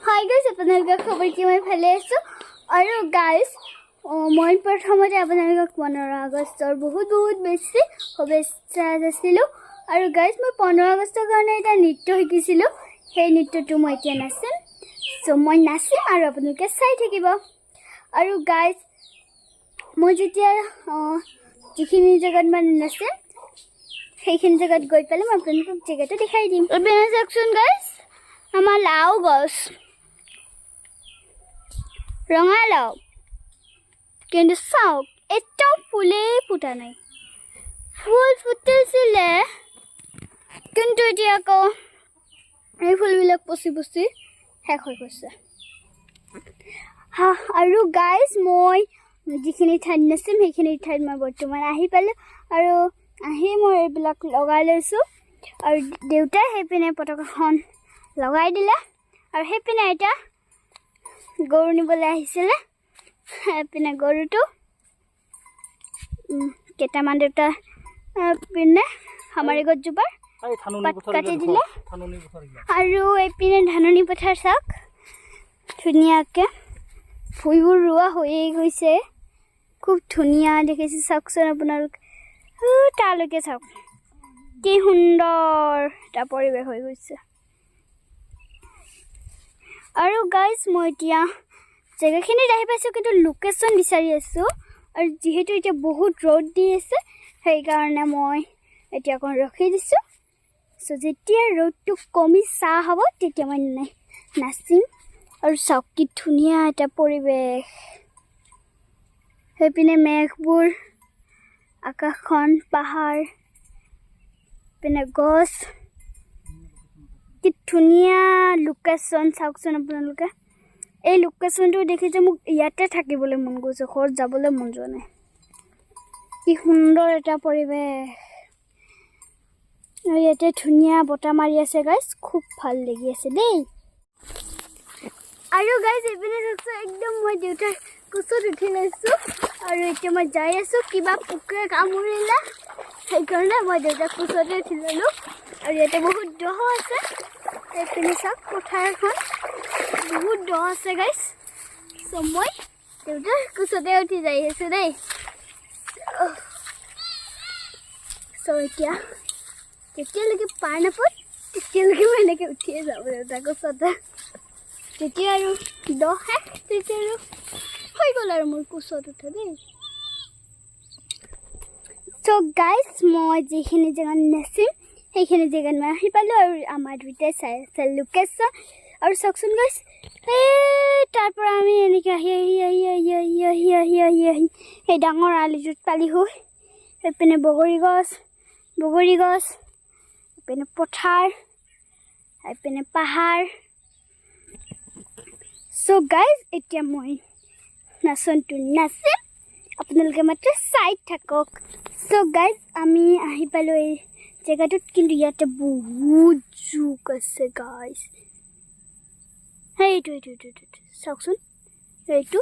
Hi guys, আপোনালোকে খবৰ কি মই ভালে আছো আৰু গাইস মই প্ৰথমতে আপোনালোকক 15 আগষ্টৰ বহুত বেছি শুভেচ্ছা যাচিলো আৰু গাইস মই 15 আগষ্টৰ কাৰণে এটা নৃত্য শিকিছিলো সেই নৃত্যটো মই এতিয়া নাচিম সো মই নাচিম আৰু আপোনালোকে চাই থাকিব আৰু গাইস মই যেতিয়া যিখিনি জায়গাত মানে নাচিম সেইখিনি জায়গাত গৈ পেলাই মই আপোনালোকক জায়গাটো দেখাই দিম এবেনে চাওকচোন গাইস আমাৰ লাও গছ ৰঙালাও কিন্তু চাওক এটাও ফুলেই ফুটা নাই ফুল ফুটিছিলে কিন্তু এতিয়া আকৌ এই ফুলবিলাক পচি শেষ হৈ গৈছে আৰু গাইজ মই যিখিনি ঠাইত নাচিম সেইখিনি ঠাইত মই বৰ্তমান আহি পালোঁ আৰু আহি মই এইবিলাক লগাই লৈছোঁ আৰু দেউতাই সেইপিনে পতাকাখন লগাই দিলে আৰু সেইপিনে এটা গৰু নিবলৈ আহিছিলে সেইপিনে গৰুটো কেইটামান দেউতা পিনে হামাৰি গছজোপাৰ পাত কাটি দিলে আৰু এইপিনে ধাননি পথাৰ চাওক ধুনীয়াকৈ ফুলবোৰ ৰোৱা হৈয়ে গৈছে খুব ধুনীয়া দেখিছে চাওকচোন আপোনালোক তালৈকে চাওক কি সুন্দৰ এটা পৰিৱেশ হৈ গৈছে আৰু গাইজ মই এতিয়া জেগাখিনিত আহি পাইছোঁ কিন্তু লোকেশ্যন বিচাৰি আছোঁ আৰু যিহেতু এতিয়া বহুত ৰ'দ দি আছে সেইকাৰণে মই এতিয়া অকণ ৰখি দিছোঁ চ' যেতিয়া ৰ'দটো কমি চাহ হ'ব তেতিয়া মই নাচিম আৰু চাওক কি ধুনীয়া এটা পৰিৱেশ সেইপিনে মেঘবোৰ আকাশখন পাহাৰ পিনে গছ কি ধুনীয়া লোকেশ্যন চাওকচোন আপোনালোকে এই লোকেশ্যনটো দেখিছে মোক ইয়াতে থাকিবলৈ মন গৈছে ঘৰত যাবলৈ মন যোৱা নাই কি সুন্দৰ এটা পৰিৱেশ আৰু ইয়াতে ধুনীয়া বতাহ মাৰি আছে গাইজ খুব ভাল লাগি আছে দেই আৰু গাইজ এইপিনে চাওকচোন একদম মই দেউতাৰ কোচত উঠি লৈছোঁ আৰু এতিয়া মই যাই আছোঁ কিবা পোকে কামুৰিলে সেইকাৰণে মই দেউতাৰ কোচতে উঠি ল'লোঁ আৰু ইয়াতে বহুত দহ আছে এইপিনে চাওক পথাৰখন বহুত দহ আছে গাইজ চ' মই দেউতাৰ কোচতে উঠি যাই আছোঁ দেই চ' এতিয়া যেতিয়ালৈকে পাৰ নাপাওঁ তেতিয়ালৈকে মই এনেকৈ উঠিয়ে যাওঁ দেউতাৰ কোচতে তেতিয়া আৰু দহ শেষ তেতিয়া আৰু হৈ গ'ল আৰু মোৰ কোচত উঠা দেই চ' গাইজ মই যিখিনি জেগাত নাচিম সেইখিনি জেগাত মই আহি পালোঁ আৰু আমাৰ দুইটাই চাই আছে লোকেশ্যন আৰু চাওকচোন গাইজ এই তাৰ পৰা আমি এনেকৈ আহি সেই ডাঙৰ আলিটোত পালিহোঁ সেইপিনে বগৰী গছ সেইপিনে পথাৰ সেইপিনে পাহাৰ চ' গাইজ এতিয়া মই নাচনটো নাচিম আপোনালোকে মাত্ৰ চাই থাকক চ' গাইজ আমি আহি পালোঁ এই জেগাটোত কিন্তু ইয়াতে বহুত জোক আছে গাইজ এইটো চাওকচোন এইটো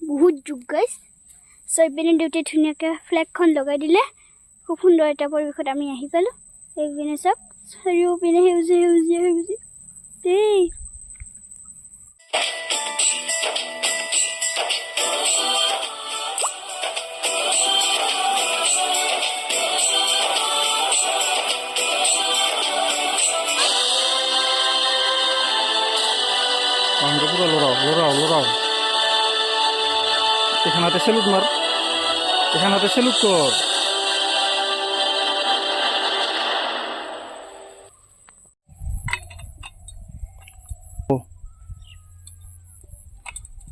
বহুত জোক গাইজ চ' এইপিনে দেউতাই ধুনীয়াকৈ ফ্লেগখন লগাই দিলে খুব সুন্দৰ এটা পৰিৱেশত আমি আহি পালোঁ এইপিনে চাওক চাৰিওপিনে সেউজীয়া দেই লড়াও এখানে সেলুট মাৰ এখানে সেলুট কৰ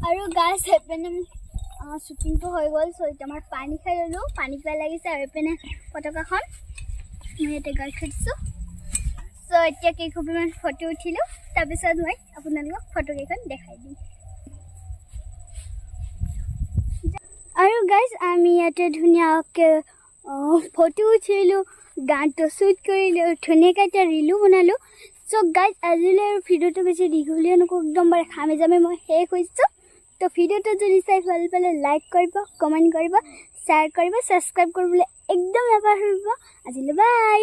আৰু গাইজ সেইপিনে শ্বুটিংটো হৈ গ'ল চ' এতিয়া মই পানী খাই ল'লোঁ পানী পিয়াহ লাগিছে আৰু এইপিনে পতাকাখন মই ইয়াতে গাই থৈ দিছোঁ চ' এতিয়া কেইখনমান ফটো উঠিলোঁ তাৰপিছত মই আপোনালোকক ফটোকেইখন দেখাই দিম আৰু গাইজ আমি ইয়াতে ধুনীয়াকৈ ফটো উঠিলোঁ গানটো শ্বুট কৰিলোঁ ধুনীয়াকৈ এটা ৰিলো বনালোঁ চ' গাইজ আজিলৈ আৰু ভিডিঅ'টো বেছি দীঘলীয়া নকৰোঁ একদম বাৰে খামে যামে মই শেষ হৈছোঁ তো ভিডিঅ'টো যদি চাই ভাল পালে লাইক কৰিব কমেণ্ট কৰিব শ্বেয়াৰ কৰিব ছাবস্ক্ৰাইব কৰিবলৈ একদম নাপাহৰিব আজিলৈ বাই